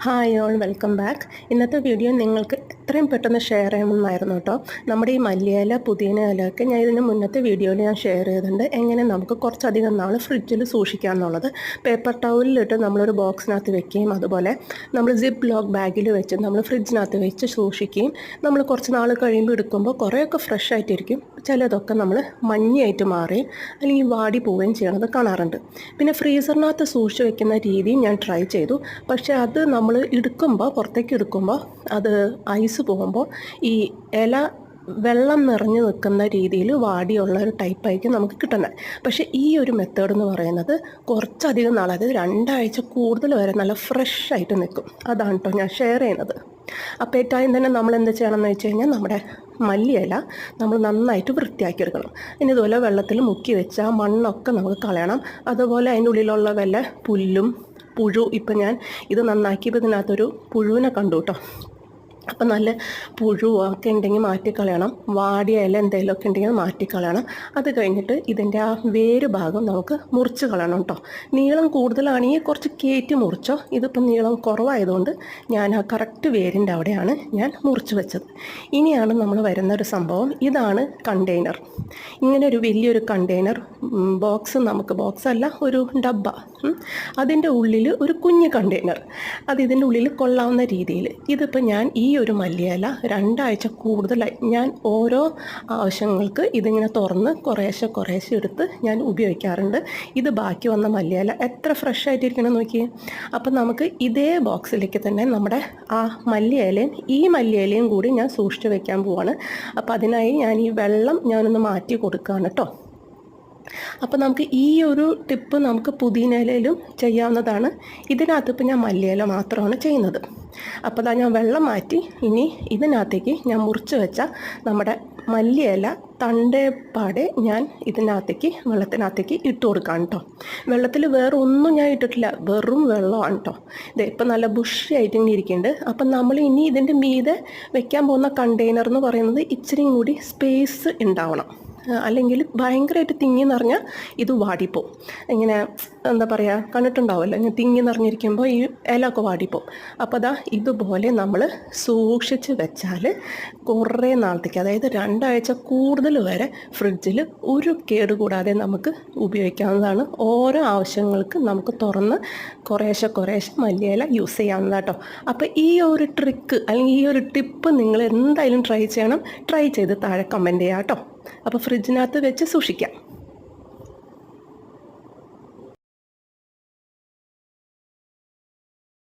Hi all, welcome back. ഇന്നത്തെ video നിങ്ങൾക്ക് എത്രയും പെട്ടെന്ന് ഷെയർ ചെയ്യണമെന്നായിരുന്നു കേട്ടോ. നമ്മുടെ ഈ മല്ലിയില പുതിന ഇലയൊക്കെ ഞാൻ ഇതിന് മുന്നത്തെ വീഡിയോയിൽ ഞാൻ ഷെയർ ചെയ്തിട്ടുണ്ട്. എങ്ങനെ നമുക്ക് കുറച്ചധികം നാൾ ഫ്രിഡ്ജിൽ സൂക്ഷിക്കാം എന്നുള്ളത്. പേപ്പർ ടൗലിലിട്ട് നമ്മളൊരു ബോക്സിനകത്ത് വെക്കുകയും അതുപോലെ നമ്മൾ സിപ്പ് ലോക്ക് ബാഗിൽ വെച്ച് നമ്മൾ ഫ്രിഡ്ജിനകത്ത് വെച്ച് സൂക്ഷിക്കുകയും നമ്മൾ കുറച്ച് നാൾ കഴിയുമ്പോൾ എടുക്കുമ്പോൾ കുറേയൊക്കെ ഫ്രഷ് ആയിട്ടിരിക്കും. ചിലതൊക്കെ നമ്മൾ മഞ്ഞയായിട്ട് മാറുകയും അല്ലെങ്കിൽ വാടി പോവുകയും ചെയ്യണത് കാണാറുണ്ട്. പിന്നെ ഫ്രീസറിനകത്ത് സൂക്ഷിച്ച് വെക്കുന്ന രീതിയും ഞാൻ ട്രൈ ചെയ്തു. പക്ഷേ അത് നമ്മൾ പുറത്തേക്ക് എടുക്കുമ്പോൾ അത് ഐസ് പോകുമ്പോൾ ഈ ഇല വെള്ളം നിറഞ്ഞു നിൽക്കുന്ന രീതിയിൽ വാടിയുള്ള ഒരു ടൈപ്പായിരിക്കും നമുക്ക് കിട്ടുന്നത്. പക്ഷേ ഈ ഒരു മെത്തേഡ് എന്ന് പറയുന്നത് കുറച്ചധികം നാൾ, അതായത് 2 ആഴ്ച കൂടുതൽ വരെ നല്ല ഫ്രഷ് ആയിട്ട് നിൽക്കും. അതാണ് കേട്ടോ ഞാൻ ഷെയർ ചെയ്യുന്നത്. അപ്പോൾ ഏറ്റവും തന്നെ നമ്മൾ എന്ത് ചെയ്യണമെന്ന് വെച്ച് കഴിഞ്ഞാൽ നമ്മുടെ മല്ലിയില നമ്മൾ നന്നായിട്ട് വൃത്തിയാക്കി എടുക്കണം. ഇനി ഇതുപോലെ വെള്ളത്തിൽ മുക്കി വെച്ച മണ്ണൊക്കെ നമുക്ക് കളയണം. അതുപോലെ അതിൻ്റെ ഉള്ളിലുള്ള വല്ല പുല്ലും പുഴു, ഇപ്പം ഞാൻ ഇത് നന്നാക്കിയപ്പോൾ ഇതിനകത്തൊരു പുഴുവിനെ കണ്ടു കേട്ടോ. അപ്പം നല്ല പുഴുവൊക്കെ ഉണ്ടെങ്കിൽ മാറ്റിക്കളയണം. വാടിയ ഇല എന്തെങ്കിലുമൊക്കെ ഉണ്ടെങ്കിൽ മാറ്റിക്കളയണം. അത് കഴിഞ്ഞിട്ട് ഇതിൻ്റെ ആ വേര് ഭാഗം നമുക്ക് മുറിച്ച് കളയണം കേട്ടോ. നീളം കൂടുതലാണെങ്കിൽ കുറച്ച് കയറ്റി മുറിച്ചോ. ഇതിപ്പം നീളം കുറവായതുകൊണ്ട് ഞാൻ ആ കറക്റ്റ് വേരിൻ്റെ അവിടെയാണ് ഞാൻ മുറിച്ച് വെച്ചത്. ഇനിയാണ് നമ്മൾ വരുന്നൊരു സംഭവം. ഇതാണ് കണ്ടെയ്നർ. ഇങ്ങനെ ഒരു വലിയൊരു കണ്ടെയ്നർ ബോക്സ്, നമുക്ക് ബോക്സ് അല്ല, ഒരു ഡബ്ബ, അതിൻ്റെ ഉള്ളിൽ ഒരു കുഞ്ഞ് കണ്ടെയ്നർ, അത് ഇതിൻ്റെ ഉള്ളിൽ കൊള്ളാവുന്ന രീതിയിൽ. ഇതിപ്പോൾ ഞാൻ ഈ ഒരു മല്ലിയില 2 ആഴ്ച കൂടുതലായി ഞാൻ ഓരോ ആവശ്യങ്ങൾക്ക് ഇതിങ്ങനെ തുറന്ന് കുറേശ്ശെ എടുത്ത് ഞാൻ ഉപയോഗിക്കാറുണ്ട്. ഇത് ബാക്കി വന്ന മല്ലിയില എത്ര ഫ്രഷ് ആയിട്ടിരിക്കണം നോക്കിയേ. അപ്പം നമുക്ക് ഇതേ ബോക്സിലേക്ക് തന്നെ നമ്മുടെ ആ ഈ മല്ലിയിലയും കൂടി ഞാൻ സൂക്ഷിച്ച് വെക്കാൻ പോവാണ്. അപ്പോൾ അതിനായി ഞാൻ ഈ വെള്ളം ഞാനൊന്ന് മാറ്റി കൊടുക്കുകയാണ് കേട്ടോ. അപ്പോൾ നമുക്ക് ഈ ഒരു ടിപ്പ് നമുക്ക് പുതിനയിലയിലും ചെയ്യാവുന്നതാണ്. ഇതിനകത്ത് ഇപ്പം ഞാൻ മല്ലിയില മാത്രമാണ് ചെയ്യുന്നത്. അപ്പോൾ അതാ ഞാൻ വെള്ളം മാറ്റി. ഇനി ഇതിനകത്തേക്ക് ഞാൻ മുറിച്ച് വെച്ച നമ്മുടെ മല്ലിയില തണ്ടേപ്പാടെ ഞാൻ വെള്ളത്തിനകത്തേക്ക് ഇട്ട് കൊടുക്കാം കേട്ടോ. വെള്ളത്തിൽ വേറെ ഒന്നും ഞാൻ ഇട്ടിട്ടില്ല, വെറും വെള്ളമാണ് കേട്ടോ. ഇത് ഇപ്പം നല്ല ബുഷി ആയിട്ട് ഇങ്ങനെ ഇരിക്കുന്നുണ്ട്. അപ്പം നമ്മൾ ഇനി ഇതിൻ്റെ മീതെ വെക്കാൻ പോകുന്ന കണ്ടെയ്നർ എന്ന് പറയുന്നത് ഇച്ചിരിയും കൂടി സ്പേസ് ഉണ്ടാവണം. അല്ലെങ്കിൽ ഭയങ്കരമായിട്ട് തിങ്ങി നിറഞ്ഞാൽ ഇത് വാടിപ്പോവും. ഇങ്ങനെ എന്താ പറയുക, കണ്ടിട്ടുണ്ടാവുമല്ലോ, ഇങ്ങനെ തിങ്ങി നിറഞ്ഞിരിക്കുമ്പോൾ ഈ ഇലയൊക്കെ വാടിപ്പോവും. അപ്പോൾ അതാ ഇതുപോലെ നമ്മൾ സൂക്ഷിച്ച് വെച്ചാൽ കുറേ നാളത്തേക്ക്, അതായത് 2 ആഴ്ച കൂടുതൽ വരെ ഫ്രിഡ്ജിൽ ഒരു കേടുകൂടാതെ നമുക്ക് ഉപയോഗിക്കാവുന്നതാണ്. ഓരോ ആവശ്യങ്ങൾക്ക് നമുക്ക് തുറന്ന് കുറേശ്ശെ മല്ലിയില യൂസ് ചെയ്യാവുന്നതാട്ടോ. അപ്പോൾ ഈ ഒരു ട്രിക്ക് അല്ലെങ്കിൽ ഈ ഒരു ടിപ്പ് നിങ്ങൾ എന്തായാലും ട്രൈ ചെയ്യണം. ട്രൈ ചെയ്ത് താഴെ കമൻറ്റ് ചെയ്യാം കേട്ടോ. അപ്പോൾ ഫ്രിഡ്ജിനകത്ത് വെച്ച് സൂക്ഷിക്കാം.